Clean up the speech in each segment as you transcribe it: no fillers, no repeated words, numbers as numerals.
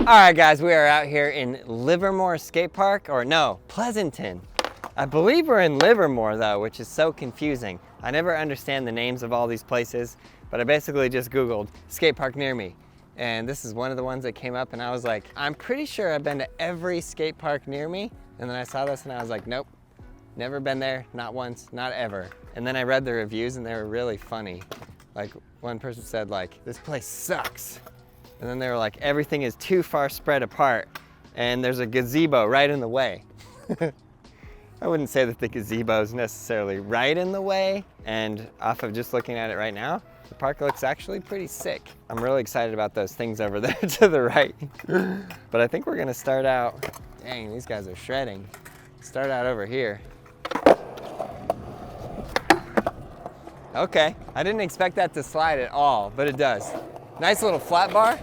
Alright guys, we are out here in Livermore Skate Park, or no, Pleasanton. I believe we're in Livermore though, which is so confusing. I never understand the names of all these places, but I basically just Googled skate park near me. And this is one of the ones that came up and I was like, I'm pretty sure I've been to every skate park near me. And then I saw this and I was like, nope, never been there, not once, not ever. And then I read the reviews and they were really funny. Like one person said like, this place sucks. And then they were like, everything is too far spread apart and there's a gazebo right in the way. I wouldn't say that the gazebo is necessarily right in the way, and off of just looking at it right now, the park looks actually pretty sick. I'm really excited about those things over there to the right. But I think we're gonna start out, dang, these guys are shredding. Start out over here. Okay, I didn't expect that to slide at all, but it does. Nice little flat bar.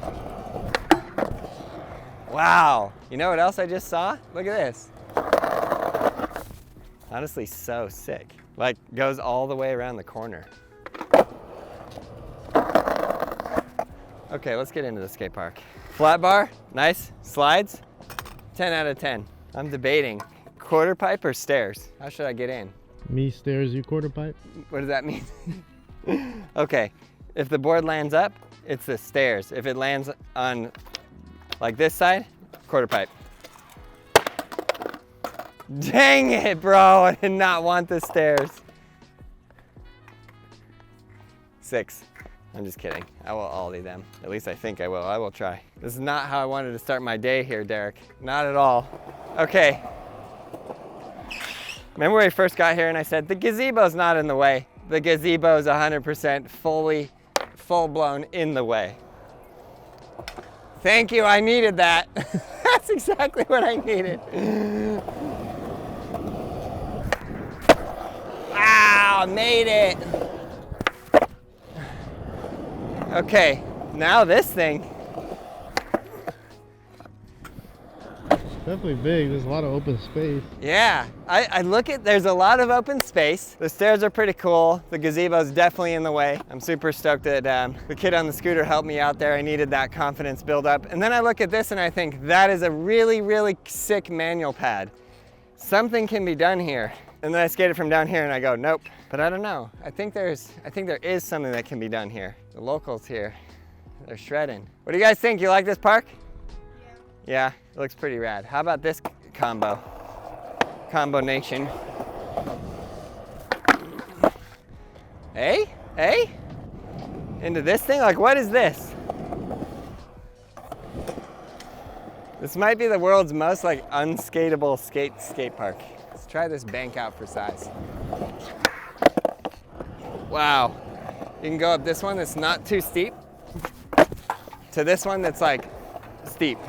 Wow, you know what else I just saw? Look at this. Honestly, so sick. Like, goes all the way around the corner. Okay, let's get into the skate park. Flat bar, nice, slides, 10 out of 10. I'm debating, quarter pipe or stairs? How should I get in? Me stairs, you quarter pipe? What does that mean? Okay, if the board lands up, it's the stairs. If it lands on like this side, quarter pipe. Dang it, bro, I did not want the stairs. 6. I'm just kidding. I will ollie them. At least I think I will. I will try. This is not how I wanted to start my day here, Derek. Not at all. Okay. Remember when we first got here and I said, the gazebo's not in the way. The gazebo's 100% full-blown in the way. Thank you, I needed that. That's exactly what I needed. Wow, made it. Okay, now this thing. Definitely big, there's a lot of open space. Yeah, I look at, there's a lot of open space. The stairs are pretty cool. The gazebo's definitely in the way. I'm super stoked that the kid on the scooter helped me out there. I needed that confidence build up. And then I look at this and I think that is a really, really sick manual pad. Something can be done here. And then I skated from down here and I go, nope. But I don't know. I think there is something that can be done here. The locals here, they're shredding. What do you guys think? You like this park? Yeah, it looks pretty rad. How about this combo? Combo nation. Hey? Hey? Into this thing? Like, what is this? This might be the world's most like unskateable skate park. Let's try this bank out for size. Wow. You can go up this one that's not too steep to this one that's like steep.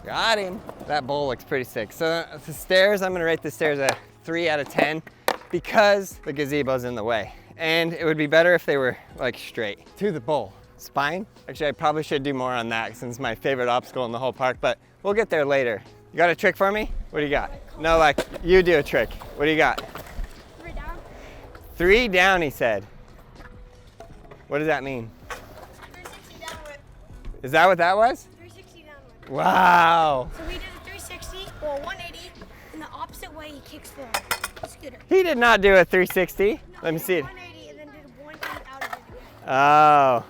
Got him. That bowl looks pretty sick. So the stairs, I'm gonna rate the stairs a 3 out of 10 because the gazebo's in the way. And it would be better if they were like straight to the bowl. Spine? Actually, I probably should do more on that since it's my favorite obstacle in the whole park, but we'll get there later. You got a trick for me? What do you got? No, like you do a trick. What do you got? 3 down. 3 down, he said. What does that mean? 360 down whip. Is that what that was? 360 down whip. Wow. So we did a 360, well 180, and the opposite way he kicks the scooter. He did not do a 360. No, Let me see it. 180 and then did a 180 out of it again. Oh.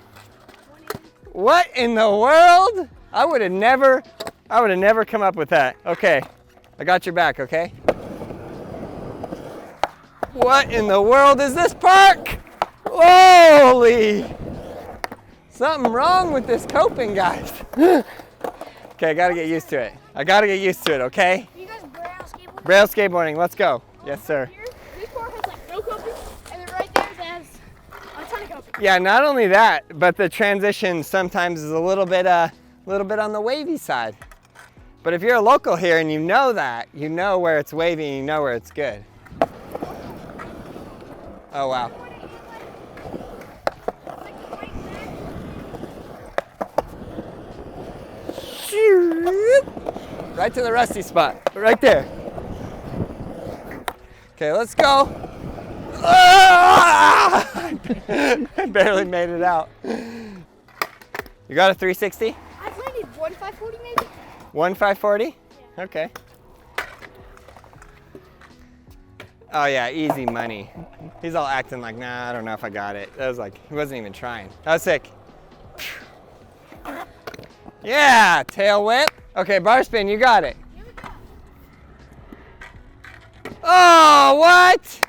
180. What in the world? I would have never come up with that. Okay, I got your back, okay? What in the world is this park? Holy! Something wrong with this coping, guys. Okay, I gotta get used to it. Okay? You guys Braille skateboarding? Braille skateboarding, let's go. Yes, sir. Here, this part has like no coping, and then right there it has a ton of coping. Yeah, not only that, but the transition sometimes is a little bit on the wavy side. But if you're a local here and you know that, you know where it's wavy and you know where it's good. Oh, wow. Right to the rusty spot, right there. Okay, let's go. I barely made it out. You got a 360? I've landed 1,540 maybe. 1,540? Yeah. Okay. Oh yeah, easy money. He's all acting like, nah, I don't know if I got it. That was like, he wasn't even trying. That was sick. Yeah, tail whip. Okay, bar spin, you got it. Oh, what?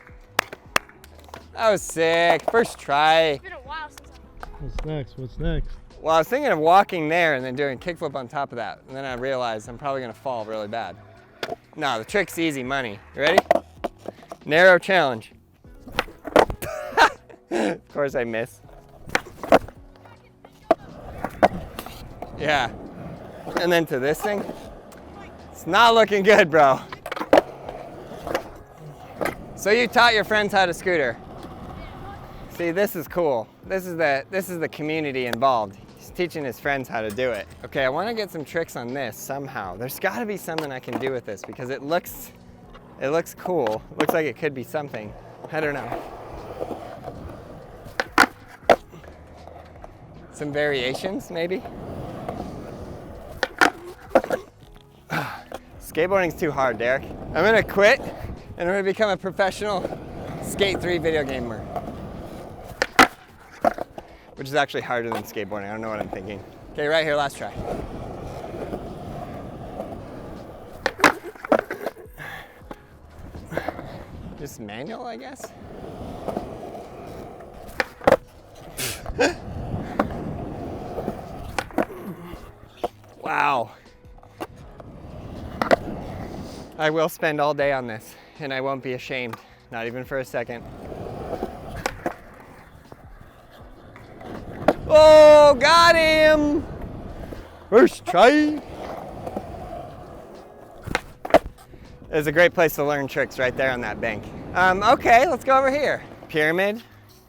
That was sick. First try. It's been a while since What's next? What's next? Well, I was thinking of walking there and then doing a kickflip on top of that. And then I realized I'm probably gonna fall really bad. No, the trick's easy money. You ready? Narrow challenge. Of course I miss. Yeah. And then to this thing. It's not looking good, bro. So you taught your friends how to scooter. See, this is cool. This is the community involved. He's teaching his friends how to do it. Okay, I want to get some tricks on this somehow. There's got to be something I can do with this because it looks cool. It looks like it could be something. I don't know. Some variations, maybe? Skateboarding's too hard, Derek. I'm gonna quit and I'm gonna become a professional Skate 3 video gamer. Which is actually harder than skateboarding. I don't know what I'm thinking. Okay, right here, last try. Just manual, I guess. Wow. I will spend all day on this, and I won't be ashamed, not even for a second. Oh, got him! First try. It's a great place to learn tricks right there on that bank. Okay, let's go over here. Pyramid,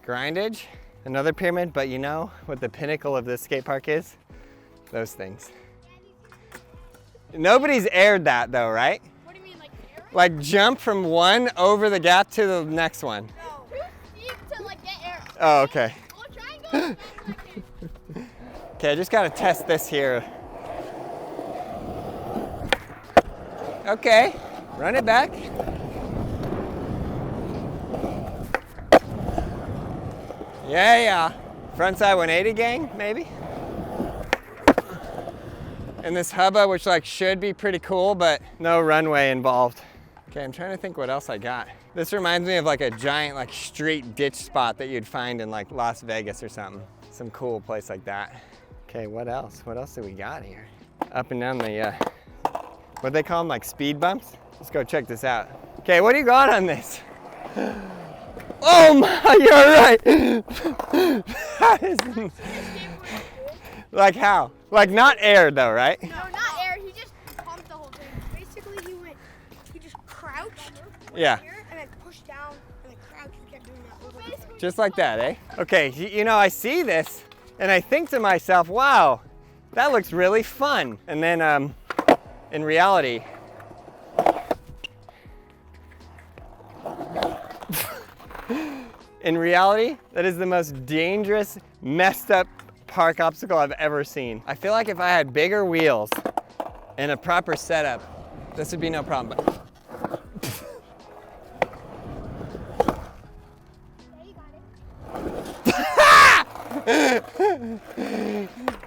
grindage, another pyramid, but you know what the pinnacle of this skate park is? Those things. Nobody's aired that though, right? What do you mean, like air? Like jump from one over the gap to the next one. No. Too steep to like get air. Oh, okay. We'll try and go as fast as I can. Okay, I just gotta test this here. Okay, run it back. Yeah. Frontside 180 gang, maybe? And this hubba, which like should be pretty cool, but no runway involved. Okay, I'm trying to think what else I got. This reminds me of like a giant like street ditch spot that you'd find in like Las Vegas or something. Some cool place like that. Okay, what else? What else do we got here? Up and down the, what they call them, like speed bumps? Let's go check this out. Okay, what do you got on this? Oh my, you're right. That is, like how? Like not air though, right? No, not air. He just pumped the whole thing. Basically, he just crouched. Yeah. Here, and then pushed down, and then crouched. He kept doing that over and over. Just like that, eh? Okay, you know, I see this and I think to myself, wow, that looks really fun. And then in reality, that is the most dangerous, messed up park obstacle I've ever seen. I feel like if I had bigger wheels and a proper setup, this would be no problem. But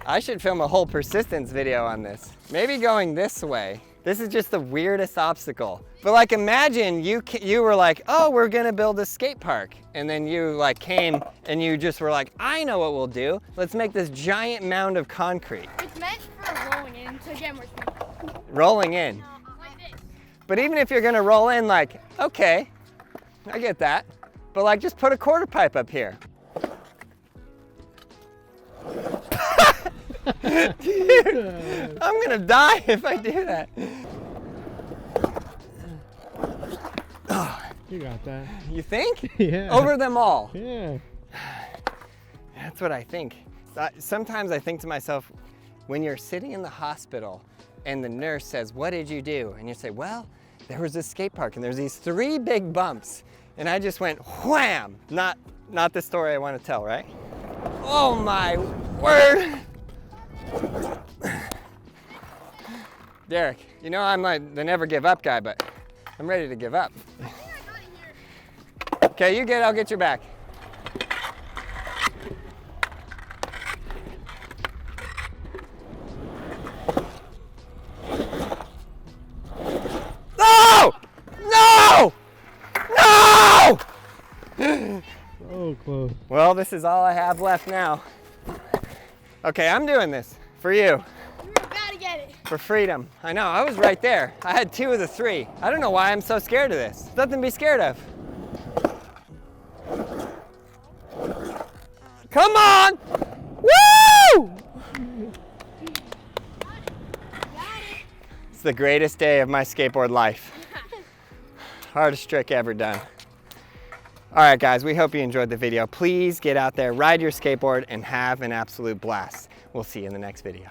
I should film a whole persistence video on this. Maybe going this way. This is just the weirdest obstacle. But like imagine you were like, oh, we're gonna build a skate park. And then you like came and you just were like, I know what we'll do. Let's make this giant mound of concrete. It's meant for rolling in, so again, we're Rolling in. like this. But even if you're gonna roll in, like, okay, I get that. But like just put a quarter pipe up here. Dude, I'm gonna die if I do that. You got that. You think? Yeah. Over them all. Yeah. That's what I think. Sometimes I think to myself, when you're sitting in the hospital and the nurse says, what did you do? And you say, well, there was a skate park and there's these 3 big bumps and I just went wham! Not the story I want to tell, right? Oh my word! Derek, you know I'm like the never give up guy, but I'm ready to give up. Okay, you get it, I'll get your back. No! No! No! So close. Well, this is all I have left now. Okay, I'm doing this for you. You gotta get it. For freedom. I know, I was right there. I had 2 of the 3. I don't know why I'm so scared of this. There's nothing to be scared of. Come on! Woo! It's the greatest day of my skateboard life. Hardest trick ever done. All right, guys, we hope you enjoyed the video. Please get out there, ride your skateboard, and have an absolute blast. We'll see you in the next video.